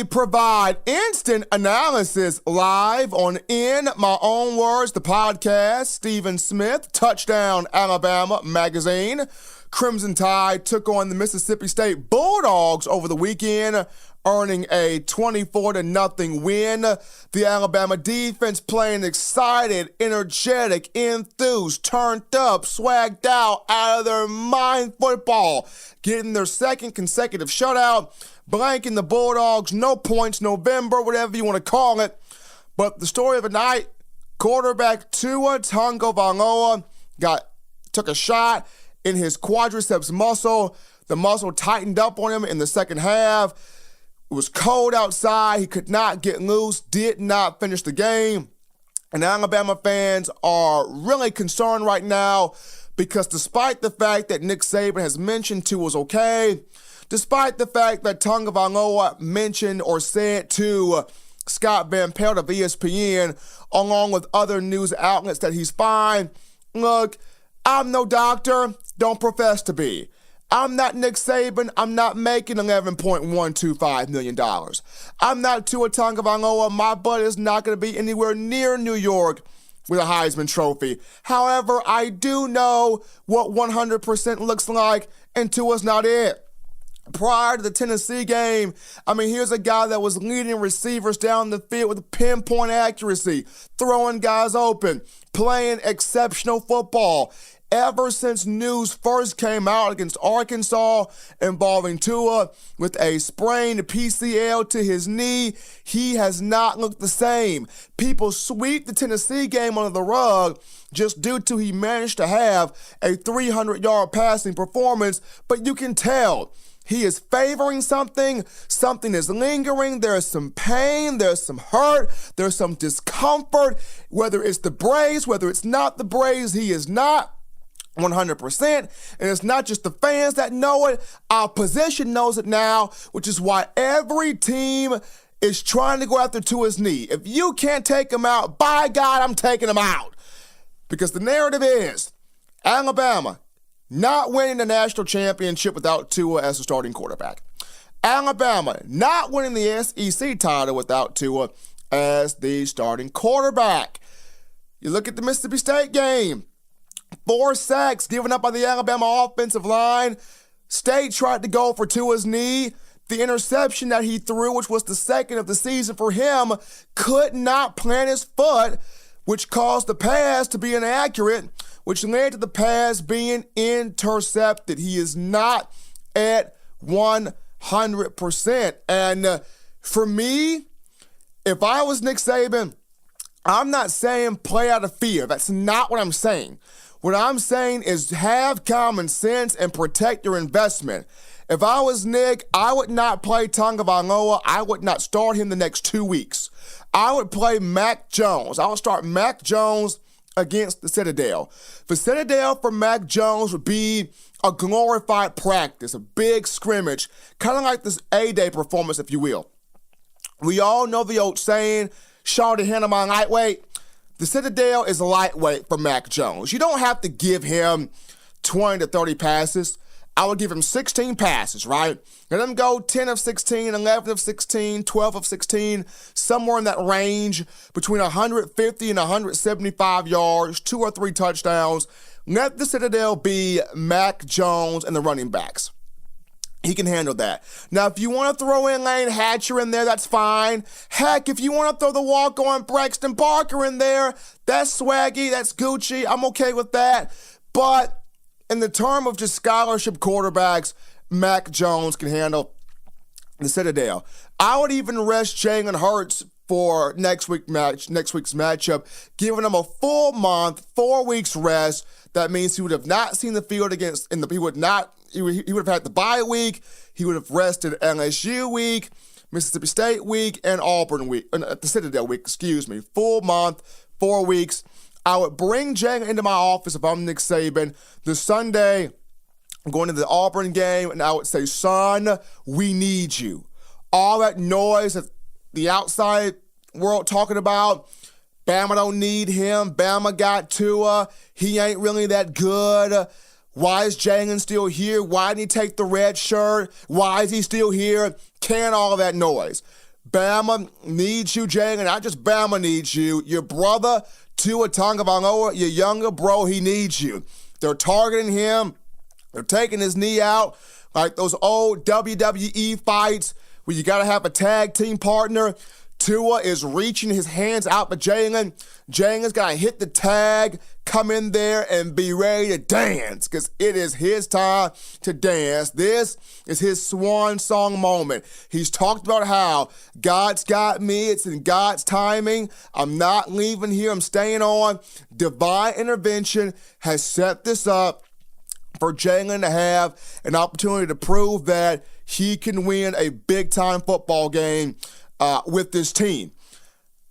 provide instant analysis live on In My Own Words, the podcast. Stephen Smith, Touchdown Alabama magazine. Crimson Tide took on the Mississippi State Bulldogs over the weekend, earning a 24-0 win. The Alabama defense playing excited, energetic, enthused, turned up, swagged out of their mind football, getting their second consecutive shutout, blanking the Bulldogs, no points, November, whatever you want to call it. But the story of the night, quarterback Tua Tagovailoa took a shot in his quadriceps muscle. The muscle tightened up on him in the second half. It was cold outside. He could not get loose, did not finish the game. And Alabama fans are really concerned right now because despite the fact that Nick Saban has mentioned Tua was okay, despite the fact that Tagovailoa mentioned or said to Scott Van Pelt of ESPN, along with other news outlets, that he's fine. Look, I'm no doctor, don't profess to be. I'm not Nick Saban. I'm not making $11.125 million. I'm not Tua Tagovailoa. My butt is not going to be anywhere near New York with a Heisman Trophy. However, I do know what 100% looks like, and Tua's not it. Prior to the Tennessee game, here's a guy that was leading receivers down the field with pinpoint accuracy, throwing guys open, playing exceptional football. Ever since news first came out against Arkansas involving Tua with a sprained PCL to his knee, he has not looked the same. People sweep the Tennessee game under the rug just due to he managed to have a 300-yard passing performance, but you can tell he is favoring something. Something is lingering. There's some pain. There's some hurt. There's some discomfort. Whether it's the Braves, whether it's not the Braves, he is not 100%. And it's not just the fans that know it. Our position knows it now, which is why every team is trying to go after Tua's knee. If you can't take him out, by God, I'm taking him out. Because the narrative is Alabama not winning the national championship without Tua as a starting quarterback. Alabama not winning the SEC title without Tua as the starting quarterback. You look at the Mississippi State game. 4 sacks given up by the Alabama offensive line. State tried to go for Tua's knee. The interception that he threw, which was the second of the season for him, could not plant his foot, which caused the pass to be inaccurate, which led to the pass being intercepted. He is not at 100%. And for me, if I was Nick Saban, I'm not saying play out of fear. That's not what I'm saying. What I'm saying is have common sense and protect your investment. If I was Nick, I would not play Tagovailoa. I would not start him the next 2 weeks. I would play Mac Jones. I would start Mac Jones against the Citadel. The Citadel for Mac Jones would be a glorified practice, a big scrimmage, kind of like this A-Day performance, if you will. We all know the old saying, shorty hand him on lightweight. The Citadel is lightweight for Mac Jones. You don't have to give him 20 to 30 passes. I would give him 16 passes, right? Let him go 10 of 16, 11 of 16, 12 of 16, somewhere in that range, between 150 and 175 yards, 2 or 3 touchdowns. Let the Citadel be Mac Jones and the running backs. He can handle that. Now, if you want to throw in Lane Hatcher in there, that's fine. Heck, if you want to throw the walk-on Braxton Barker in there, that's swaggy, that's Gucci. I'm okay with that. But in the term of just scholarship quarterbacks, Mac Jones can handle the Citadel. I would even rest Jalen Hurts for next week's matchup, giving him a full month, 4 weeks rest. That means he would have not seen the field he would have had the bye week. He would have rested LSU week, Mississippi State week, and Auburn week, the Citadel week, full month, 4 weeks. I would bring Chang into my office if I'm Nick Saban. The Sunday, I'm going to the Auburn game, and I would say, son, we need you. All that noise that the outside world talking about, Bama don't need him. Bama got Tua. He ain't really that good. Why is Jalen still here? Why didn't he take the red shirt? Why is he still here? Can all of that noise. Bama needs you, Jalen. Not just Bama needs you. Your brother, Tua Tagovailoa, your younger bro, he needs you. They're targeting him. They're taking his knee out like those old WWE fights where you got to have a tag team partner. Tua is reaching his hands out for Jalen. Jalen's got to hit the tag, come in there, and be ready to dance because it is his time to dance. This is his swan song moment. He's talked about how God's got me. It's in God's timing. I'm not leaving here. I'm staying on. Divine intervention has set this up for Jalen to have an opportunity to prove that he can win a big-time football game with this team.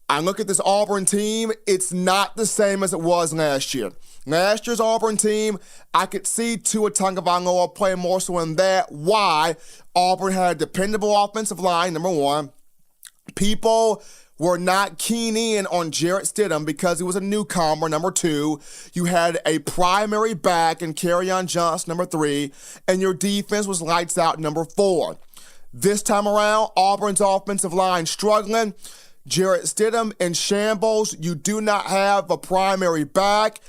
I look at this Auburn team, it's not the same as it was last year. Last year's Auburn team, I could see Tua Tagovailoa playing more so in that. Why? Auburn had a dependable offensive line, number one. People were not keen in on Jarrett Stidham because he was a newcomer, number two. You had a primary back in Kerryon Johnson, number three, and your defense was lights out, number four. This time around, Auburn's offensive line struggling. Jarrett Stidham in shambles. You do not have a primary back.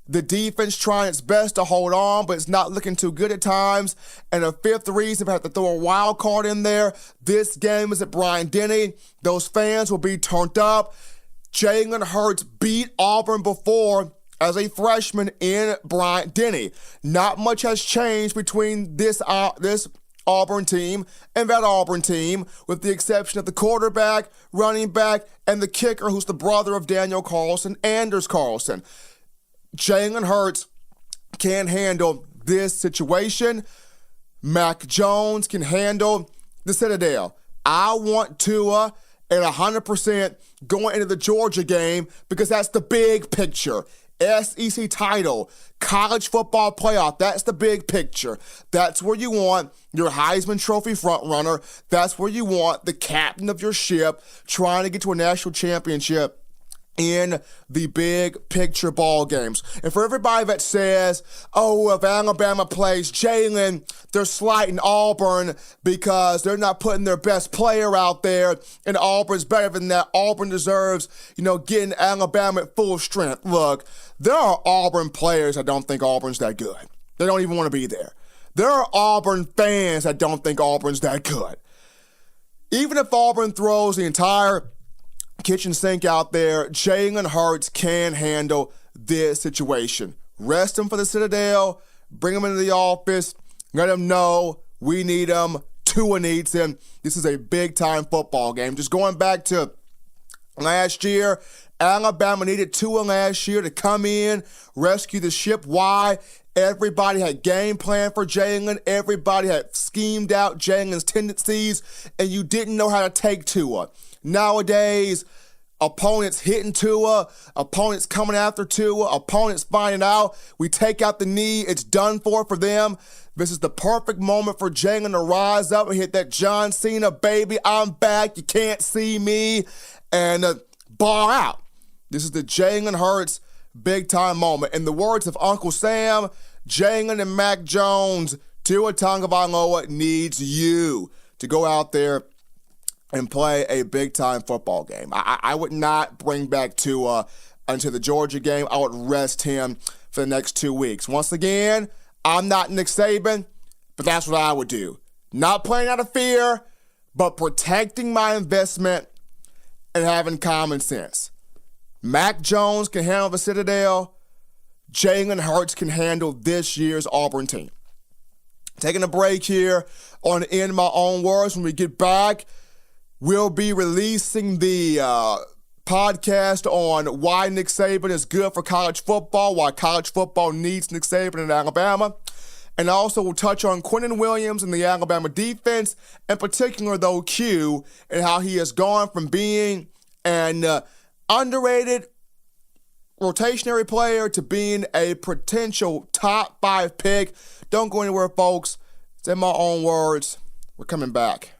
The defense trying its best to hold on, but it's not looking too good at times. And a fifth reason, if I have to throw a wild card in there, this game is at Bryant-Denny. Those fans will be turned up. Jalen Hurts beat Auburn before as a freshman in Bryant-Denny. Not much has changed between this Auburn team and that Auburn team, with the exception of the quarterback, running back, and the kicker, who's the brother of Daniel Carlson, Anders Carlson. Jalen Hurts can't handle this situation. Mac Jones can handle the Citadel. I want Tua at 100% going into the Georgia game because that's the big picture. SEC title, college football playoff, that's the big picture. That's where you want your Heisman Trophy frontrunner. That's where you want the captain of your ship trying to get to a national championship in the big picture ball games. And for everybody that says, oh, if Alabama plays Jalen, they're slighting Auburn because they're not putting their best player out there and Auburn's better than that. Auburn deserves, getting Alabama at full strength. Look, there are Auburn players that don't think Auburn's that good. They don't even want to be there. There are Auburn fans that don't think Auburn's that good. Even if Auburn throws the entire kitchen sink out there, Jalen Hurts can handle this situation. Rest him for the Citadel, bring him into the office, let him know we need him, Tua needs him. This is a big-time football game. Just going back to last year, Alabama needed Tua last year to come in, rescue the ship. Why? Everybody had game plan for Jalen. Everybody had schemed out Jalen's tendencies, and you didn't know how to take Tua. Nowadays, opponents hitting Tua, opponents coming after Tua, opponents finding out. We take out the knee. It's done for them. This is the perfect moment for Jalen to rise up and hit that John Cena, baby, I'm back, you can't see me, and ball out. This is the Jalen Hurts big-time moment. In the words of Uncle Sam, Jalen and Mac Jones, Tua Tagovailoa needs you to go out there and play a big-time football game. I would not bring back Tua until the Georgia game. I would rest him for the next 2 weeks. Once again, I'm not Nick Saban, but that's what I would do. Not playing out of fear, but protecting my investment and having common sense. Mac Jones can handle the Citadel. Jalen Hurts can handle this year's Auburn team. Taking a break here on In My Own Words. When we get back, we'll be releasing the podcast on why Nick Saban is good for college football, why college football needs Nick Saban in Alabama. And also we'll touch on Quentin Williams and the Alabama defense, in particular, though, Q, and how he has gone from being an underrated rotationary player to being a potential top 5 pick. Don't go anywhere, folks. It's In My Own Words. We're coming back.